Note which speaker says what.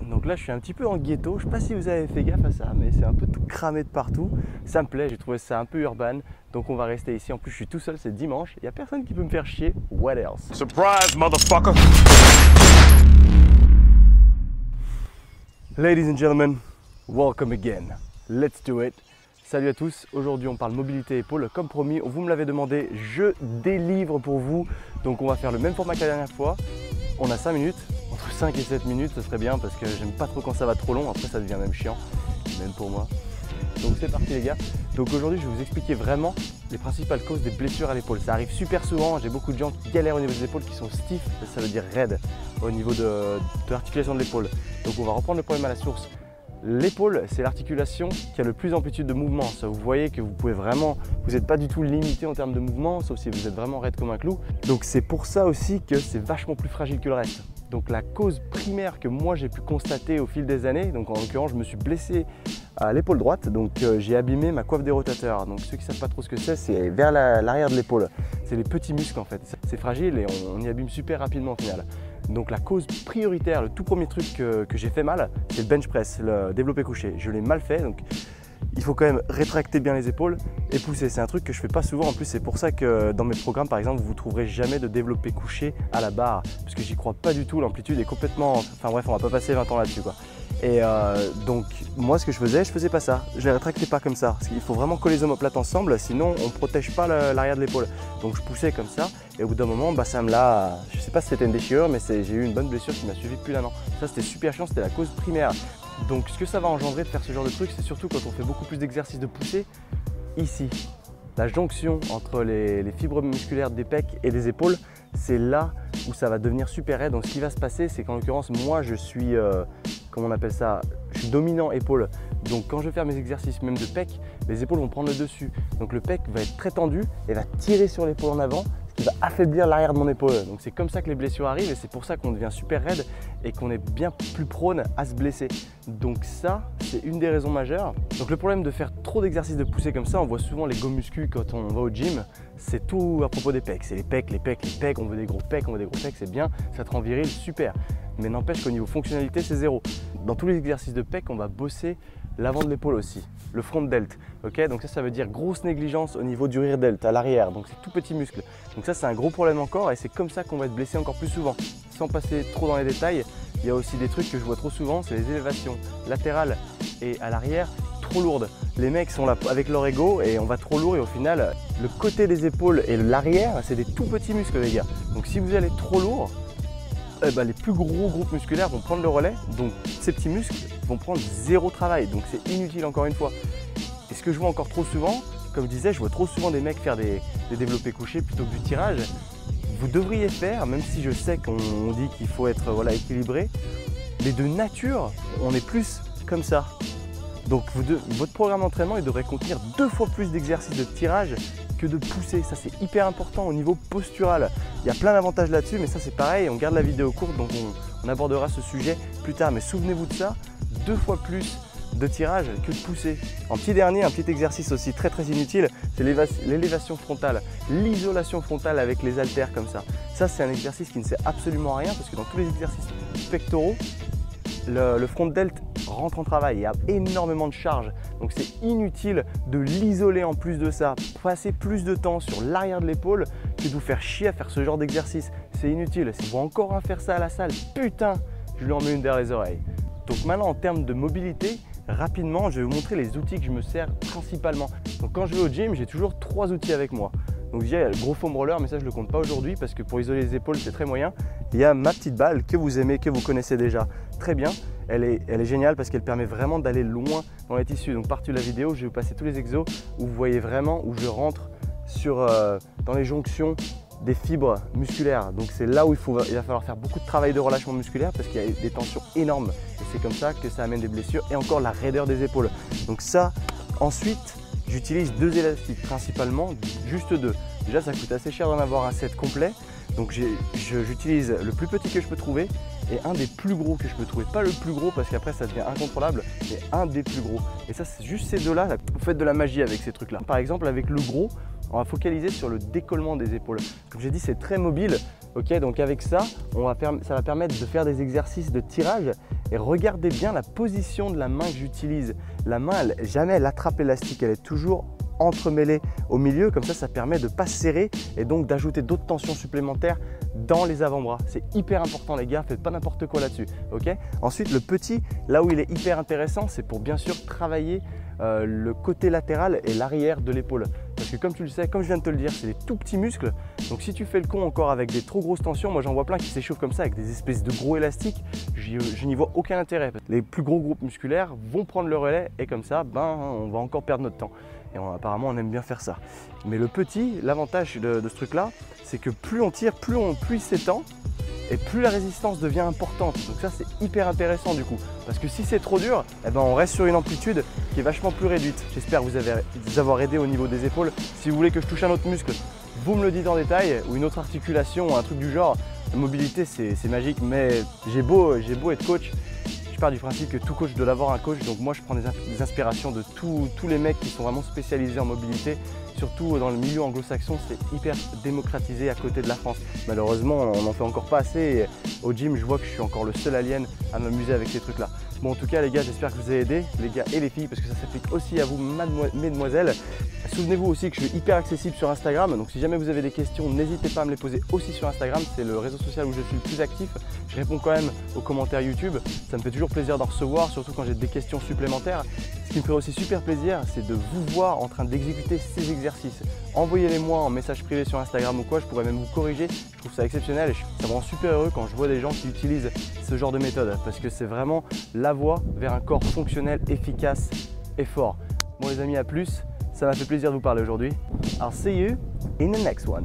Speaker 1: Donc là je suis un petit peu en ghetto, je sais pas si vous avez fait gaffe à ça, mais c'est un peu tout cramé de partout. Ça me plaît, j'ai trouvé ça un peu urbain, donc on va rester ici. En plus je suis tout seul, c'est dimanche, il n'y a personne qui peut me faire chier. What else?
Speaker 2: Surprise, motherfucker!
Speaker 1: Ladies and gentlemen, welcome again. Let's do it. Salut à tous, aujourd'hui on parle mobilité épaule. Comme promis, vous me l'avez demandé, je délivre pour vous. Donc on va faire le même format que la dernière fois. On a 5 minutes, entre 5 et 7 minutes, ce serait bien parce que j'aime pas trop quand ça va trop long. Après ça devient même chiant, même pour moi. Donc c'est parti les gars. Donc aujourd'hui je vais vous expliquer vraiment les principales causes des blessures à l'épaule. Ça arrive super souvent, j'ai beaucoup de gens qui galèrent au niveau des épaules, qui sont stiff, ça veut dire raide au niveau de l'articulation de l'épaule. Donc on va reprendre le problème à la source. L'épaule, c'est l'articulation qui a le plus d'amplitude de mouvement. Ça, vous voyez que vous pouvez vraiment, vous n'êtes pas du tout limité en termes de mouvement, sauf si vous êtes vraiment raide comme un clou. Donc c'est pour ça aussi que c'est vachement plus fragile que le reste. Donc la cause primaire que moi j'ai pu constater au fil des années, donc en l'occurrence je me suis blessé à l'épaule droite, donc j'ai abîmé ma coiffe des rotateurs. Donc ceux qui ne savent pas trop ce que c'est vers l'arrière de l'épaule. C'est les petits muscles en fait. C'est fragile et on y abîme super rapidement au final. Donc la cause prioritaire, le tout premier truc que j'ai fait mal, c'est le bench press, le développé couché. Je l'ai mal fait, donc il faut quand même rétracter bien les épaules et pousser. C'est un truc que je fais pas souvent. En plus, c'est pour ça que dans mes programmes, par exemple, vous ne trouverez jamais de développé couché à la barre, parce que j'y crois pas du tout. L'amplitude est complètement... Enfin bref, on va pas passer 20 ans là-dessus, quoi. Et donc moi, ce que je faisais pas ça. Je les rétractais pas comme ça, parce qu'il faut vraiment coller les omoplates ensemble, sinon on protège pas l'arrière de l'épaule. Donc je poussais comme ça, et au bout d'un moment, ça me l'a... Je sais pas si c'était une déchirure, mais j'ai eu une bonne blessure qui m'a suivi depuis un an. Ça, c'était super chiant, c'était la cause primaire. Donc ce que ça va engendrer de faire ce genre de truc, c'est surtout quand on fait beaucoup plus d'exercices de poussée, ici. La jonction entre les fibres musculaires des pecs et des épaules, c'est là où ça va devenir super raide. Donc ce qui va se passer, c'est qu'en l'occurrence, moi je suis, comment on appelle ça, je suis dominant épaule. Donc quand je vais faire mes exercices même de pec, les épaules vont prendre le dessus. Donc le pec va être très tendu et va tirer sur l'épaule en avant, ce qui va affaiblir l'arrière de mon épaule. Donc c'est comme ça que les blessures arrivent et c'est pour ça qu'on devient super raide et qu'on est bien plus prône à se blesser. Donc ça, c'est une des raisons majeures. Donc le problème de faire trop d'exercices de poussée comme ça, on voit souvent les go muscu quand on va au gym, c'est tout à propos des pecs. C'est les pecs, les pecs, les pecs, on veut des gros pecs, on veut des gros pecs, c'est bien, ça te rend viril, super. Mais n'empêche qu'au niveau fonctionnalité, c'est zéro. Dans tous les exercices de pecs, on va bosser l'avant de l'épaule aussi, le front delt. Okay, donc ça veut dire grosse négligence au niveau du rear delt, à l'arrière, donc c'est tout petit muscle. Donc ça, c'est un gros problème encore et c'est comme ça qu'on va être blessé encore plus souvent. Sans passer trop dans les détails, il y a aussi des trucs que je vois trop souvent, c'est les élévations latérales et à l'arrière trop lourdes. Les mecs sont là avec leur ego et on va trop lourd et au final, le côté des épaules et l'arrière, c'est des tout petits muscles les gars. Donc si vous allez trop lourd, les plus gros groupes musculaires vont prendre le relais, donc ces petits muscles vont prendre zéro travail, donc c'est inutile encore une fois. Et ce que je vois encore trop souvent, comme je disais, je vois trop souvent des mecs faire des développés couchés plutôt que du tirage. Vous devriez faire, même si je sais qu'on dit qu'il faut être équilibré, mais de nature, on est plus comme ça. Donc votre programme d'entraînement, il devrait contenir 2 fois plus d'exercices de tirage que de pousser. Ça, c'est hyper important au niveau postural. Il y a plein d'avantages là-dessus, mais ça, c'est pareil. On garde la vidéo courte, donc on abordera ce sujet plus tard. Mais souvenez-vous de ça, 2 fois plus de tirage que de pousser. En petit dernier, un petit exercice aussi très inutile, c'est l'élévation frontale, l'isolation frontale avec les haltères comme ça. Ça, c'est un exercice qui ne sert absolument à rien parce que dans tous les exercices pectoraux, le front delt rentre en travail, il y a énormément de charge, donc c'est inutile de l'isoler en plus de ça, passer plus de temps sur l'arrière de l'épaule que de vous faire chier à faire ce genre d'exercice, c'est inutile. Si vous voulez encore à faire ça à la salle, putain, je lui en mets une derrière les oreilles. Donc maintenant en termes de mobilité, rapidement je vais vous montrer les outils que je me sers principalement. Donc quand je vais au gym, j'ai toujours 3 outils avec moi. Donc déjà il y a le gros foam roller, mais ça je ne le compte pas aujourd'hui parce que pour isoler les épaules c'est très moyen. Il y a ma petite balle que vous aimez, que vous connaissez déjà très bien. Elle est géniale parce qu'elle permet vraiment d'aller loin dans les tissus. Donc partout de la vidéo, je vais vous passer tous les exos où vous voyez vraiment où je rentre dans les jonctions des fibres musculaires. Donc c'est là où il va falloir faire beaucoup de travail de relâchement musculaire parce qu'il y a des tensions énormes. Et c'est comme ça que ça amène des blessures et encore la raideur des épaules. Donc ça, ensuite, j'utilise 2 élastiques principalement, juste 2. Déjà, ça coûte assez cher d'en avoir un set complet. Donc j'utilise le plus petit que je peux trouver et un des plus gros que je peux trouver. Pas le plus gros parce qu'après ça devient incontrôlable, mais un des plus gros. Et ça, c'est juste ces 2-là, vous faites de la magie avec ces trucs-là. Par exemple, avec le gros, on va focaliser sur le décollement des épaules. Comme j'ai dit, c'est très mobile, Ok, donc avec ça, ça va permettre de faire des exercices de tirage. Et regardez bien la position de la main que j'utilise. La main, jamais elle attrape l'élastique, elle est toujours entremêlée au milieu. Comme ça permet de ne pas serrer et donc d'ajouter d'autres tensions supplémentaires dans les avant-bras. C'est hyper important les gars, faites pas n'importe quoi là-dessus. Ok. Ensuite, le petit, là où il est hyper intéressant, c'est pour bien sûr travailler le côté latéral et l'arrière de l'épaule. Parce que comme tu le sais, comme je viens de te le dire, c'est des tout petits muscles. Donc si tu fais le con encore avec des trop grosses tensions, moi j'en vois plein qui s'échauffent comme ça avec des espèces de gros élastiques, je n'y vois aucun intérêt. Les plus gros groupes musculaires vont prendre le relais et comme ça, on va encore perdre notre temps. Et apparemment on aime bien faire ça. Mais le petit, l'avantage de ce truc là, c'est que plus on tire, plus il s'étend. Et plus la résistance devient importante. Donc ça c'est hyper intéressant du coup. Parce que si c'est trop dur, on reste sur une amplitude qui est vachement plus réduite. J'espère vous avoir aidé au niveau des épaules. Si vous voulez que je touche un autre muscle, vous me le dites en détail, ou une autre articulation, un truc du genre. La mobilité c'est magique, mais j'ai beau être coach, je pars du principe que tout coach doit avoir un coach. Donc moi je prends des inspirations de tous les mecs qui sont vraiment spécialisés en mobilité. Surtout dans le milieu anglo-saxon, c'est hyper démocratisé à côté de la France. Malheureusement, on n'en fait encore pas assez. Et au gym, je vois que je suis encore le seul alien à m'amuser avec ces trucs-là. Bon, en tout cas, les gars, j'espère que vous avez aidé, les gars et les filles, parce que ça s'applique aussi à vous, mesdemoiselles. Souvenez-vous aussi que je suis hyper accessible sur Instagram. Donc, si jamais vous avez des questions, n'hésitez pas à me les poser aussi sur Instagram. C'est le réseau social où je suis le plus actif. Je réponds quand même aux commentaires YouTube. Ça me fait toujours plaisir d'en recevoir, surtout quand j'ai des questions supplémentaires. Ce qui me ferait aussi super plaisir, c'est de vous voir en train d'exécuter ces exercices. Envoyez-les-moi en message privé sur Instagram ou quoi, je pourrais même vous corriger. Je trouve ça exceptionnel et ça me rend super heureux quand je vois des gens qui utilisent ce genre de méthode parce que c'est vraiment la voie vers un corps fonctionnel, efficace et fort. Bon les amis, à plus, ça m'a fait plaisir de vous parler aujourd'hui. I'll see you in the next one.